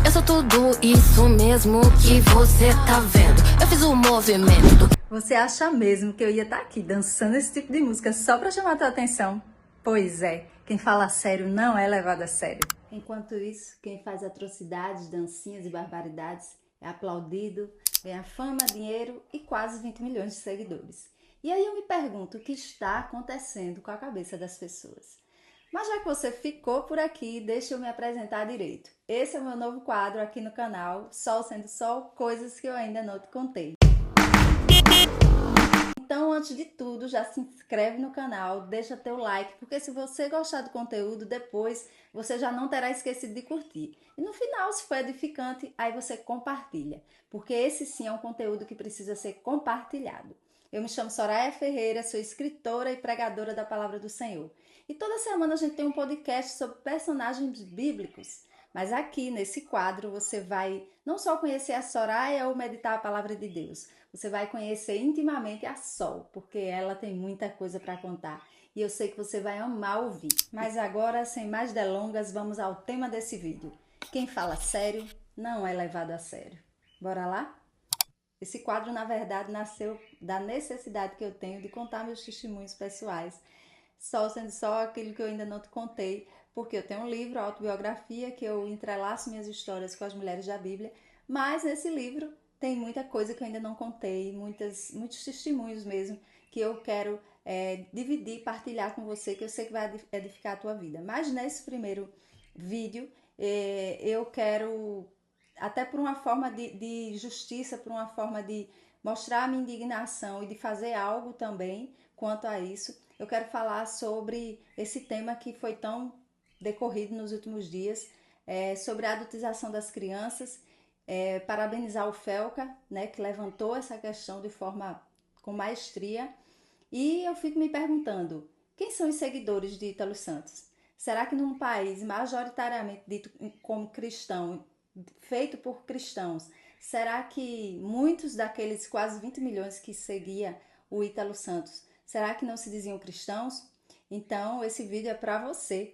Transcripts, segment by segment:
Eu sou tudo isso mesmo que você tá vendo. Eu fiz o movimento. Você acha mesmo que eu ia estar aqui dançando esse tipo de música só pra chamar a tua atenção? Pois é, quem fala sério não é levado a sério. Enquanto isso, quem faz atrocidades, dancinhas e barbaridades é aplaudido, ganha fama, dinheiro e quase 20 milhões de seguidores. E aí eu me pergunto o que está acontecendo com a cabeça das pessoas. Mas já que você ficou por aqui, deixa eu me apresentar direito. Esse é o meu novo quadro aqui no canal, Sol Sendo Sol, coisas que eu ainda não te contei. Então, antes de tudo, já se inscreve no canal, deixa teu like, porque se você gostar do conteúdo, depois você já não terá esquecido de curtir. E no final, se for edificante, aí você compartilha, porque esse sim é um conteúdo que precisa ser compartilhado. Eu me chamo Soraya Ferreira, sou escritora e pregadora da Palavra do Senhor. E toda semana a gente tem um podcast sobre personagens bíblicos. Mas aqui, nesse quadro, você vai não só conhecer a Soraya ou meditar a Palavra de Deus, você vai conhecer intimamente a Sol, porque ela tem muita coisa para contar. E eu sei que você vai amar ouvir. Mas agora, sem mais delongas, vamos ao tema desse vídeo. Quem fala sério não é levado a sério. Bora lá? Esse quadro, na verdade, nasceu da necessidade que eu tenho de contar meus testemunhos pessoais. Só sendo só aquilo que eu ainda não te contei, porque eu tenho um livro, autobiografia, que eu entrelaço minhas histórias com as mulheres da Bíblia, mas nesse livro tem muita coisa que eu ainda não contei, muitos testemunhos mesmo, que eu quero dividir, partilhar com você, que eu sei que vai edificar a tua vida. Mas nesse primeiro vídeo, eu quero, até por uma forma de justiça, por uma forma de mostrar a minha indignação e de fazer algo também quanto a isso, eu quero falar sobre esse tema que foi tão decorrido nos últimos dias, sobre a adultização das crianças, parabenizar o Felca, né, que levantou essa questão de forma com maestria, e eu fico me perguntando, quem são os seguidores de Ítalo Santos? Será que num país majoritariamente dito como cristão, feito por cristãos, será que muitos daqueles quase 20 milhões que seguia o Ítalo Santos, será que não se diziam cristãos? Então, esse vídeo é para você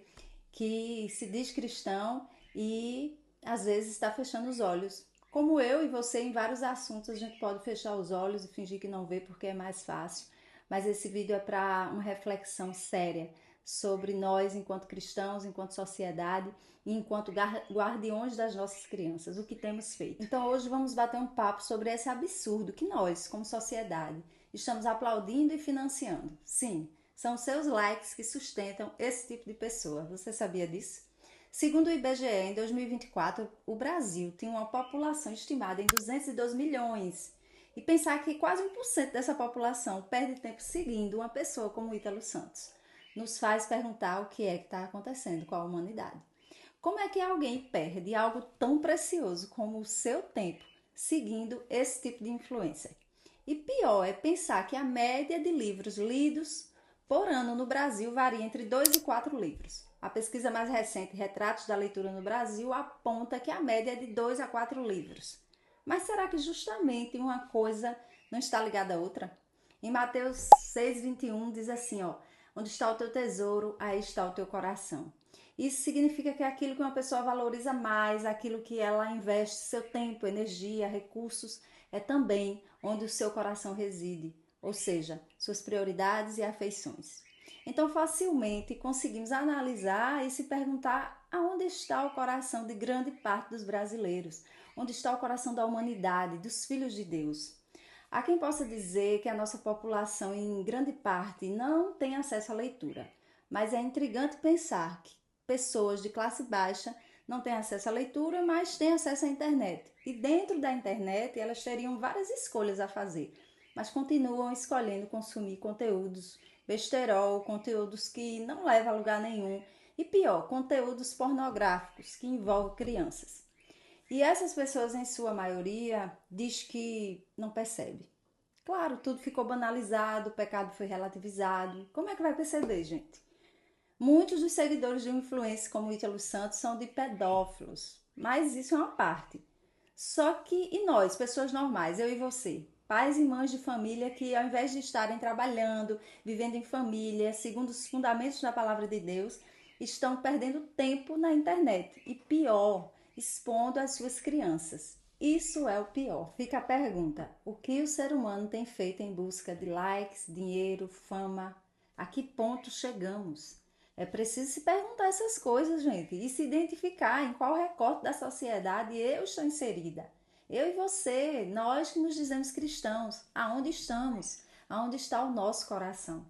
que se diz cristão e às vezes está fechando os olhos. Como eu e você, em vários assuntos, a gente pode fechar os olhos e fingir que não vê porque é mais fácil. Mas esse vídeo é para uma reflexão séria sobre nós enquanto cristãos, enquanto sociedade e enquanto guardiões das nossas crianças, o que temos feito. Então hoje vamos bater um papo sobre esse absurdo que nós, como sociedade, estamos aplaudindo e financiando. Sim, são seus likes que sustentam esse tipo de pessoa. Você sabia disso? Segundo o IBGE, em 2024, o Brasil tinha uma população estimada em 212 milhões. E pensar que quase 1% dessa população perde tempo seguindo uma pessoa como Ítalo Santos nos faz perguntar o que é que está acontecendo com a humanidade. Como é que alguém perde algo tão precioso como o seu tempo seguindo esse tipo de influência? E pior é pensar que a média de livros lidos por ano no Brasil varia entre 2 e 4 livros. A pesquisa mais recente, Retratos da Leitura no Brasil, aponta que a média é de 2 a 4 livros. Mas será que justamente uma coisa não está ligada à outra? Em Mateus 6,21 diz assim, onde está o teu tesouro, aí está o teu coração. Isso significa que aquilo que uma pessoa valoriza mais, aquilo que ela investe seu tempo, energia, recursos, é também onde o seu coração reside, ou seja, suas prioridades e afeições. Então, facilmente conseguimos analisar e se perguntar aonde está o coração de grande parte dos brasileiros, onde está o coração da humanidade, dos filhos de Deus. Há quem possa dizer que a nossa população, em grande parte, não tem acesso à leitura, mas é intrigante pensar que pessoas de classe baixa não têm acesso à leitura, mas têm acesso à internet. E dentro da internet, elas teriam várias escolhas a fazer, mas continuam escolhendo consumir conteúdos besterol, conteúdos que não levam a lugar nenhum e pior, conteúdos pornográficos que envolvem crianças. E essas pessoas, em sua maioria, diz que não percebe. Claro, tudo ficou banalizado, o pecado foi relativizado. Como é que vai perceber, gente? Muitos dos seguidores de um influencer como Ítalo Santos são de pedófilos, mas isso é uma parte. Só que, e nós, pessoas normais, eu e você, pais e mães de família que ao invés de estarem trabalhando, vivendo em família, segundo os fundamentos da palavra de Deus, estão perdendo tempo na internet. E pior, expondo as suas crianças. Isso é o pior. Fica a pergunta: o que o ser humano tem feito em busca de likes, dinheiro, fama? A que ponto chegamos? É preciso se perguntar essas coisas, gente, e se identificar em qual recorte da sociedade eu estou inserida. Eu e você, nós que nos dizemos cristãos, aonde estamos? Aonde está o nosso coração?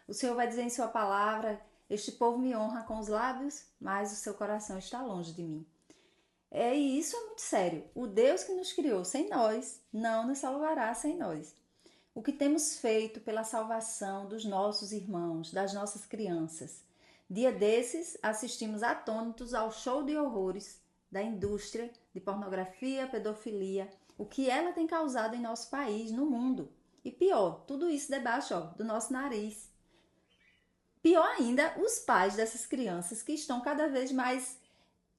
O Senhor vai dizer em sua palavra: este povo me honra com os lábios, mas o seu coração está longe de mim. E isso é muito sério. O Deus que nos criou sem nós não nos salvará sem nós. O que temos feito pela salvação dos nossos irmãos, das nossas crianças? Dia desses, assistimos atônitos ao show de horrores da indústria de pornografia, pedofilia, o que ela tem causado em nosso país, no mundo. E pior, tudo isso debaixo do nosso nariz. Pior ainda, os pais dessas crianças que estão cada vez mais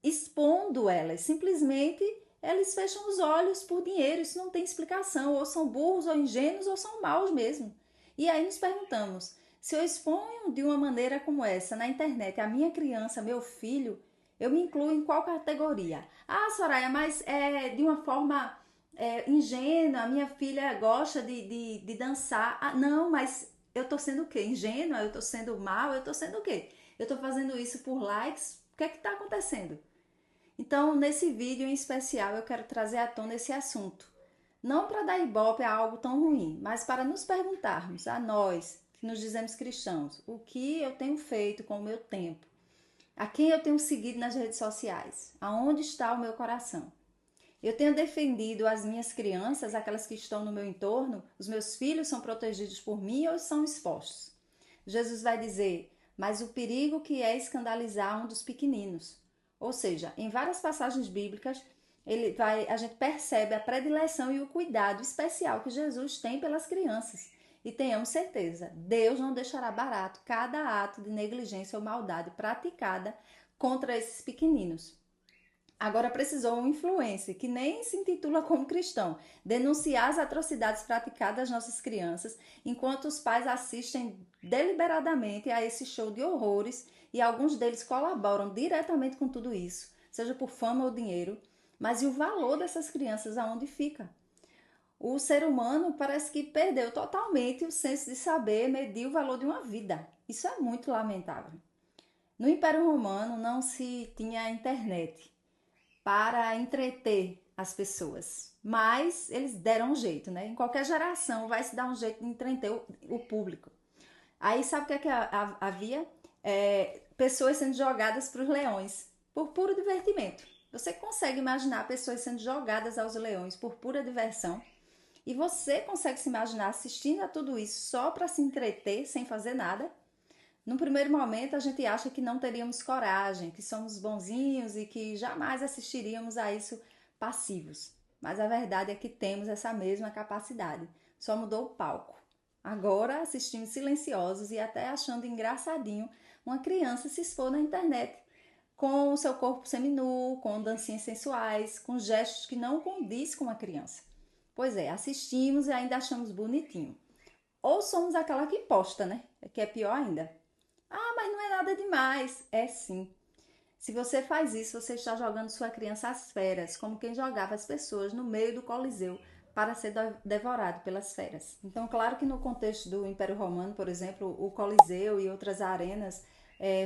expondo elas. Simplesmente eles fecham os olhos por dinheiro. Isso não tem explicação. Ou são burros, ou ingênuos, ou são maus mesmo. E aí nos perguntamos: se eu exponho de uma maneira como essa na internet a minha criança, meu filho, eu me incluo em qual categoria? Ah, Soraya, mas de uma forma ingênua, a minha filha gosta de dançar. Ah, não, mas eu tô sendo o quê? Ingênua? Eu tô sendo mal? Eu tô sendo o quê? Eu tô fazendo isso por likes? O que é que tá acontecendo? Então, nesse vídeo em especial, eu quero trazer à tona esse assunto. Não para dar ibope a algo tão ruim, mas para nos perguntarmos, a nós, que nos dizemos cristãos, o que eu tenho feito com o meu tempo? A quem eu tenho seguido nas redes sociais? Aonde está o meu coração? Eu tenho defendido as minhas crianças, aquelas que estão no meu entorno, os meus filhos são protegidos por mim ou são expostos? Jesus vai dizer: mas o perigo que é escandalizar um dos pequeninos. Ou seja, em várias passagens bíblicas, a gente percebe a predileção e o cuidado especial que Jesus tem pelas crianças. E tenhamos certeza, Deus não deixará barato cada ato de negligência ou maldade praticada contra esses pequeninos. Agora precisou um influencer, que nem se intitula como cristão, denunciar as atrocidades praticadas às nossas crianças, enquanto os pais assistem deliberadamente a esse show de horrores, e alguns deles colaboram diretamente com tudo isso, seja por fama ou dinheiro. Mas e o valor dessas crianças, aonde fica? O ser humano parece que perdeu totalmente o senso de saber medir o valor de uma vida. Isso é muito lamentável. No Império Romano não se tinha internet para entreter as pessoas, mas eles deram um jeito, né? Em qualquer geração vai se dar um jeito de entreter o público. Aí sabe o que havia? Pessoas sendo jogadas para os leões por puro divertimento. Você consegue imaginar pessoas sendo jogadas aos leões por pura diversão? E você consegue se imaginar assistindo a tudo isso só para se entreter, sem fazer nada? No primeiro momento, a gente acha que não teríamos coragem, que somos bonzinhos e que jamais assistiríamos a isso passivos. Mas a verdade é que temos essa mesma capacidade, só mudou o palco. Agora assistimos silenciosos e até achando engraçadinho uma criança se expor na internet, com o seu corpo seminu, com dancinhas sensuais, com gestos que não condiz com a criança. Pois é, assistimos e ainda achamos bonitinho. Ou somos aquela que posta, né? Que é pior ainda. Ah, mas não é nada demais. É sim. Se você faz isso, você está jogando sua criança às feras, como quem jogava as pessoas no meio do Coliseu para ser devorado pelas feras. Então, claro que no contexto do Império Romano, por exemplo, o Coliseu e outras arenas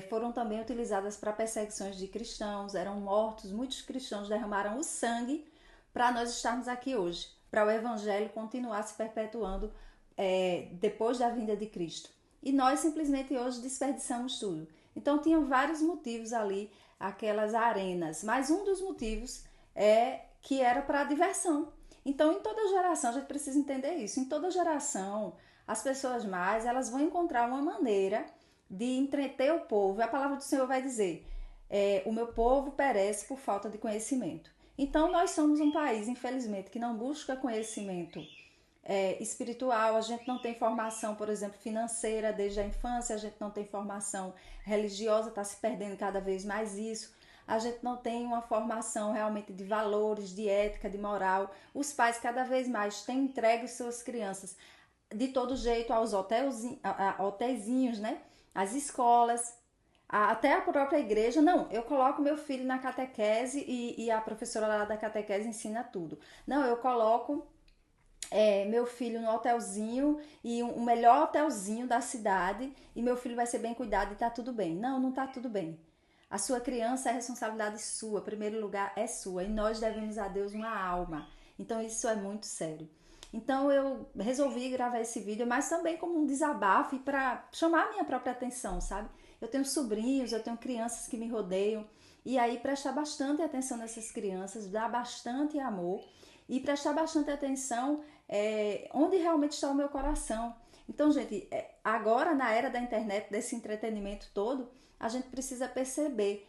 foram também utilizadas para perseguições de cristãos, eram mortos, muitos cristãos derramaram o sangue para nós estarmos aqui hoje, para o Evangelho continuar se perpetuando depois da vinda de Cristo. E nós simplesmente hoje desperdiçamos tudo. Então tinham vários motivos ali, aquelas arenas, mas um dos motivos é que era para diversão. Então em toda geração, a gente precisa entender isso, em toda geração as pessoas mais, elas vão encontrar uma maneira de entreter o povo. A palavra do Senhor vai dizer, o meu povo perece por falta de conhecimento. Então nós somos um país, infelizmente, que não busca conhecimento espiritual. A gente não tem formação, por exemplo, financeira desde a infância, a gente não tem formação religiosa, está se perdendo cada vez mais isso. A gente não tem uma formação realmente de valores, de ética, de moral. Os pais cada vez mais têm entregue suas crianças de todo jeito aos hotelzinhos, né? Às escolas. Até a própria igreja, não, eu coloco meu filho na catequese e a professora lá da catequese ensina tudo. Não, eu coloco meu filho no hotelzinho e um melhor hotelzinho da cidade e meu filho vai ser bem cuidado e tá tudo bem. Não, não tá tudo bem. A sua criança é responsabilidade sua, em primeiro lugar é sua e nós devemos a Deus uma alma. Então isso é muito sério. Então eu resolvi gravar esse vídeo, mas também como um desabafo e para chamar a minha própria atenção, sabe? Eu tenho sobrinhos, eu tenho crianças que me rodeiam e aí prestar bastante atenção nessas crianças, dar bastante amor e prestar bastante atenção onde realmente está o meu coração. Então, gente, agora na era da internet, desse entretenimento todo, a gente precisa perceber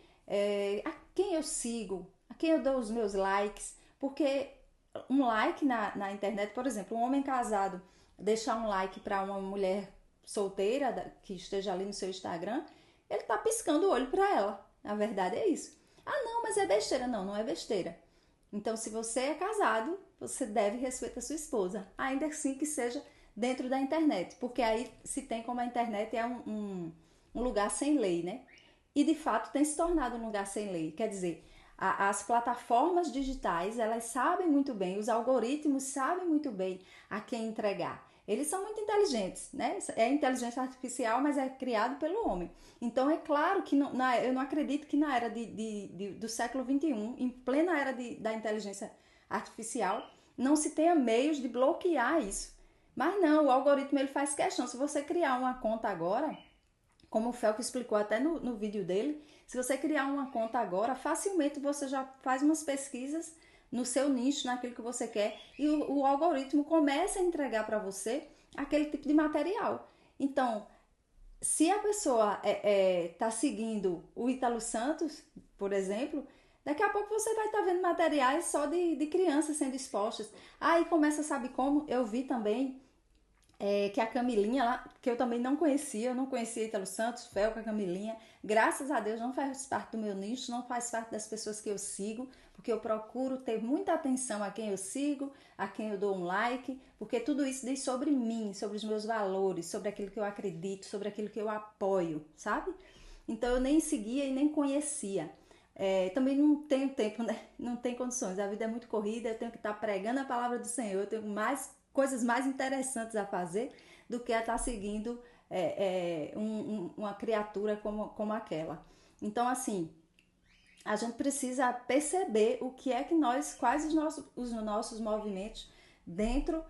a quem eu sigo, a quem eu dou os meus likes, porque um like na internet, por exemplo, um homem casado deixar um like para uma mulher solteira que esteja ali no seu Instagram, ele tá piscando o olho para ela. Na verdade é isso. Ah, não, mas é besteira. Não, não é besteira. Então, se você é casado, você deve respeitar a sua esposa, ainda assim que seja dentro da internet, porque aí se tem como a internet é um lugar sem lei, né? E de fato tem se tornado um lugar sem lei. Quer dizer, as plataformas digitais, elas sabem muito bem, os algoritmos sabem muito bem a quem entregar. Eles são muito inteligentes, né? É inteligência artificial, mas é criado pelo homem. Então é claro que eu não acredito que na era do século XXI, em plena era da inteligência artificial, não se tenha meios de bloquear isso. Mas não, o algoritmo ele faz questão. Se você criar uma conta agora, como o Felco explicou até no vídeo dele, se você criar uma conta agora, facilmente você já faz umas pesquisas no seu nicho, naquilo que você quer, e o algoritmo começa a entregar para você aquele tipo de material. Então, se a pessoa tá seguindo o Ítalo Santos, por exemplo, daqui a pouco você vai estar vendo materiais só de crianças sendo expostas. Aí começa, sabe como? Eu vi também que a Camilinha lá, que eu também não conhecia, eu não conhecia Ítalo Santos, Felco, a Camilinha, graças a Deus não faz parte do meu nicho, não faz parte das pessoas que eu sigo, porque eu procuro ter muita atenção a quem eu sigo, a quem eu dou um like, porque tudo isso diz sobre mim, sobre os meus valores, sobre aquilo que eu acredito, sobre aquilo que eu apoio, sabe? Então eu nem seguia e nem conhecia. Também não tenho tempo, né? Não tenho condições, a vida é muito corrida, eu tenho que estar pregando a palavra do Senhor, eu tenho coisas mais interessantes a fazer do que a estar seguindo uma criatura como aquela. Então, assim, a gente precisa perceber o que é que quais os nossos movimentos dentro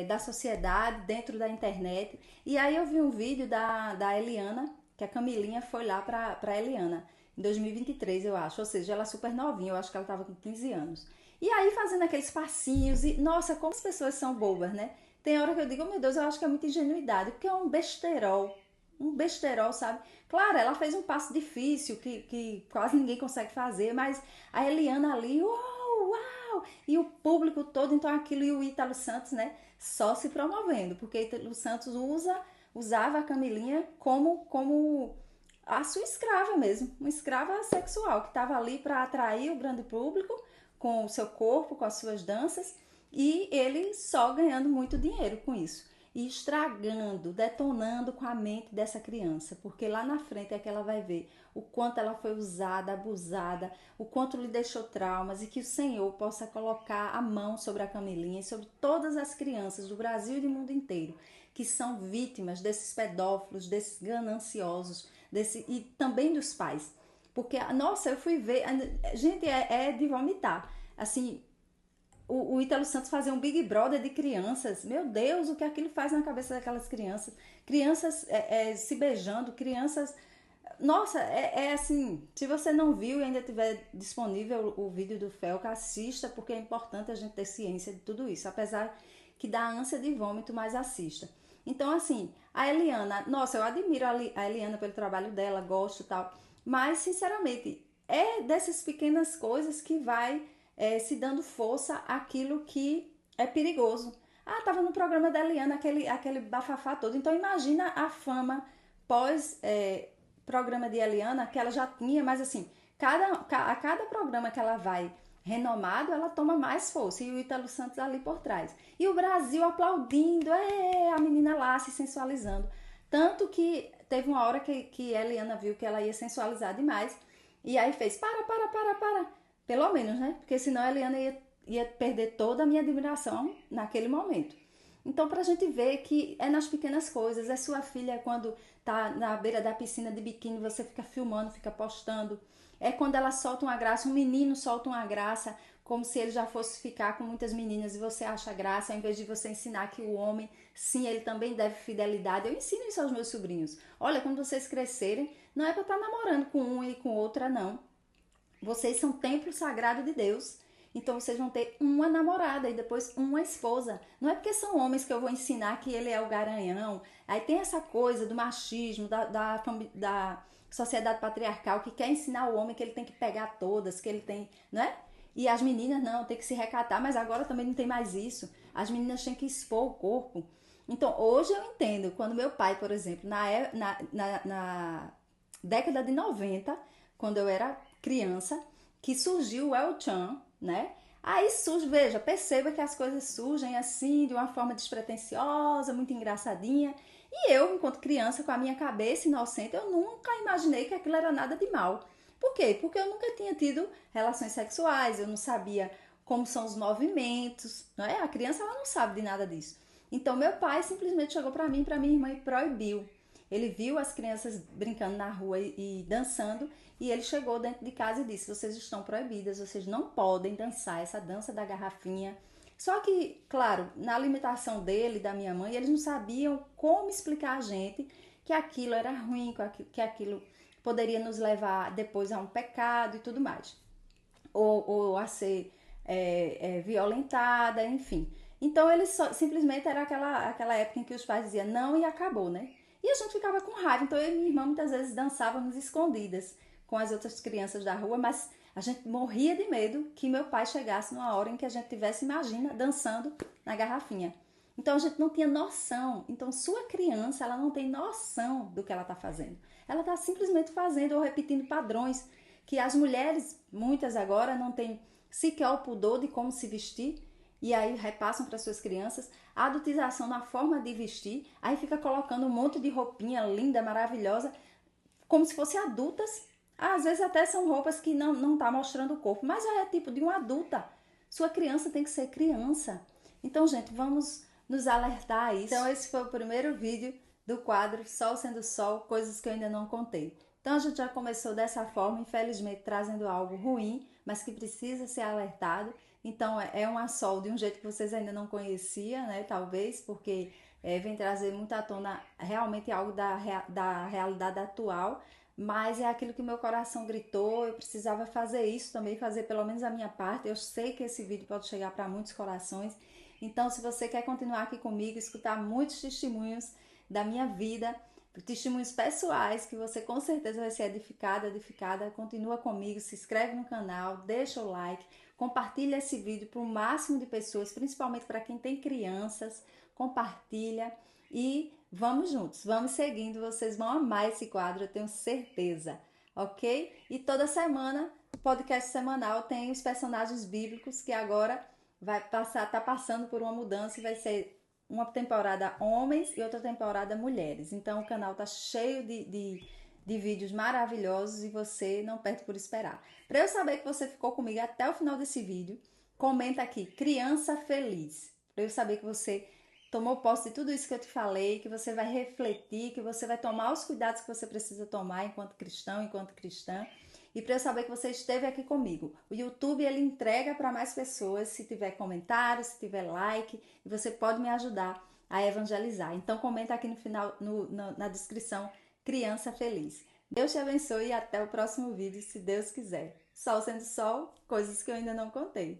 da sociedade, dentro da internet. E aí eu vi um vídeo da Eliana, que a Camilinha foi lá para Eliana, em 2023, eu acho. Ou seja, ela é super novinha, eu acho que ela estava com 15 anos. E aí fazendo aqueles passinhos e, nossa, como as pessoas são bobas, né? Tem hora que eu digo, oh, meu Deus, eu acho que é muita ingenuidade, porque é um besterol, sabe? Claro, ela fez um passo difícil, que quase ninguém consegue fazer, mas a Eliana ali, uau, uau, e o público todo, então aquilo, e o Ítalo Santos, né? Só se promovendo, porque Ítalo Santos usava a Camilinha como a sua escrava mesmo, uma escrava sexual, que estava ali para atrair o grande público, com o seu corpo, com as suas danças, e ele só ganhando muito dinheiro com isso. E estragando, detonando com a mente dessa criança, porque lá na frente é que ela vai ver o quanto ela foi usada, abusada, o quanto lhe deixou traumas, e que o Senhor possa colocar a mão sobre a Camilinha e sobre todas as crianças do Brasil e do mundo inteiro, que são vítimas desses pedófilos, desses gananciosos, e também dos pais. Porque, nossa, eu fui ver, gente, é de vomitar. Assim, o Ítalo Santos fazer um Big Brother de crianças, meu Deus, o que aquilo faz na cabeça daquelas crianças. Crianças se beijando, crianças... Nossa, assim, se você não viu e ainda tiver disponível o vídeo do Felca, assista, porque é importante a gente ter ciência de tudo isso, apesar que dá ânsia de vômito, mas assista. Então, assim, a Eliana, nossa, eu admiro a Eliana pelo trabalho dela, gosto e tal, mas, sinceramente, é dessas pequenas coisas que vai se dando força àquilo que é perigoso. Ah, tava no programa da Eliana, aquele bafafá todo. Então, imagina a fama pós programa de Eliana, que ela já tinha, mas assim, a cada programa que ela vai renomado, ela toma mais força. E o Ítalo Santos ali por trás. E o Brasil aplaudindo, a menina lá se sensualizando. Tanto que teve uma hora que a Eliana viu que ela ia sensualizar demais. E aí fez, para. Pelo menos, né? Porque senão a Eliana ia perder toda a minha admiração naquele momento. Então, pra gente ver que é nas pequenas coisas. É sua filha quando tá na beira da piscina de biquíni, você fica filmando, fica postando. É quando ela solta uma graça, um menino solta uma graça, como se ele já fosse ficar com muitas meninas e você acha graça, ao invés de você ensinar que o homem, sim, ele também deve fidelidade. Eu ensino isso aos meus sobrinhos. Olha, quando vocês crescerem, não é pra estar namorando com um e com outra, não. Vocês são templo sagrado de Deus. Então vocês vão ter uma namorada e depois uma esposa. Não é porque são homens que eu vou ensinar que ele é o garanhão. Aí tem essa coisa do machismo, da sociedade patriarcal que quer ensinar o homem que ele tem que pegar todas, que ele tem, né? E as meninas não, tem que se recatar, mas agora também não tem mais isso. As meninas têm que expor o corpo. Então hoje eu entendo, quando meu pai, por exemplo, na década de 90, quando eu era criança, que surgiu o El Chan, né? Aí surge, veja, perceba que as coisas surgem assim, de uma forma despretensiosa, muito engraçadinha. E eu, enquanto criança, com a minha cabeça inocente, eu nunca imaginei que aquilo era nada de mal. Por quê? Porque eu nunca tinha tido relações sexuais, eu não sabia como são os movimentos, não é? A criança, ela não sabe de nada disso. Então, meu pai simplesmente chegou para mim e para minha irmã e proibiu. Ele viu as crianças brincando na rua e dançando, e ele chegou dentro de casa e disse: vocês estão proibidas, vocês não podem dançar essa dança da garrafinha. Só que, claro, na alimentação dele e da minha mãe, eles não sabiam como explicar a gente que aquilo era ruim, que aquilo poderia nos levar depois a um pecado e tudo mais. Ou a ser violentada, enfim. Então, simplesmente era aquela época em que os pais diziam não e acabou, né? E a gente ficava com raiva. Então, eu e minha irmã muitas vezes dançávamos escondidas com as outras crianças da rua, mas a gente morria de medo que meu pai chegasse numa hora em que a gente tivesse, imagina, dançando na garrafinha. Então a gente não tinha noção. Então sua criança, ela não tem noção do que ela está fazendo. Ela está simplesmente fazendo ou repetindo padrões que as mulheres, muitas agora, não têm sequer o pudor de como se vestir. E aí repassam para suas crianças a adultização na forma de vestir. Aí fica colocando um monte de roupinha linda, maravilhosa, como se fossem adultas. Às vezes até são roupas que não tá mostrando o corpo, mas já é tipo de uma adulta. Sua criança tem que ser criança. Então, gente, vamos nos alertar a isso. Então, esse foi o primeiro vídeo do quadro Sol Sendo Sol, coisas que eu ainda não contei. Então, a gente já começou dessa forma, infelizmente, trazendo algo ruim, mas que precisa ser alertado. Então, é uma Sol de um jeito que vocês ainda não conheciam, né? Talvez, porque vem trazer muito à tona realmente algo da realidade atual. Mas é aquilo que meu coração gritou, eu precisava fazer isso também, fazer pelo menos a minha parte. Eu sei que esse vídeo pode chegar para muitos corações. Então, se você quer continuar aqui comigo, escutar muitos testemunhos da minha vida, testemunhos pessoais, que você com certeza vai ser edificada, continua comigo, se inscreve no canal, deixa o like, compartilha esse vídeo para o máximo de pessoas, principalmente para quem tem crianças, compartilha e vamos juntos, vamos seguindo, vocês vão amar esse quadro, eu tenho certeza, ok? E toda semana, o podcast semanal tem os personagens bíblicos que agora tá passando por uma mudança e vai ser uma temporada homens e outra temporada mulheres. Então o canal tá cheio de vídeos maravilhosos e você não perde por esperar. Para eu saber que você ficou comigo até o final desse vídeo, comenta aqui, criança feliz. Para eu saber que você tomou posse de tudo isso que eu te falei, que você vai refletir, que você vai tomar os cuidados que você precisa tomar enquanto cristão, enquanto cristã. E para eu saber que você esteve aqui comigo. O YouTube, ele entrega para mais pessoas, se tiver comentário, se tiver like, e você pode me ajudar a evangelizar. Então comenta aqui no final, na descrição, Criança Feliz. Deus te abençoe e até o próximo vídeo, se Deus quiser. Sol sendo sol, coisas que eu ainda não contei.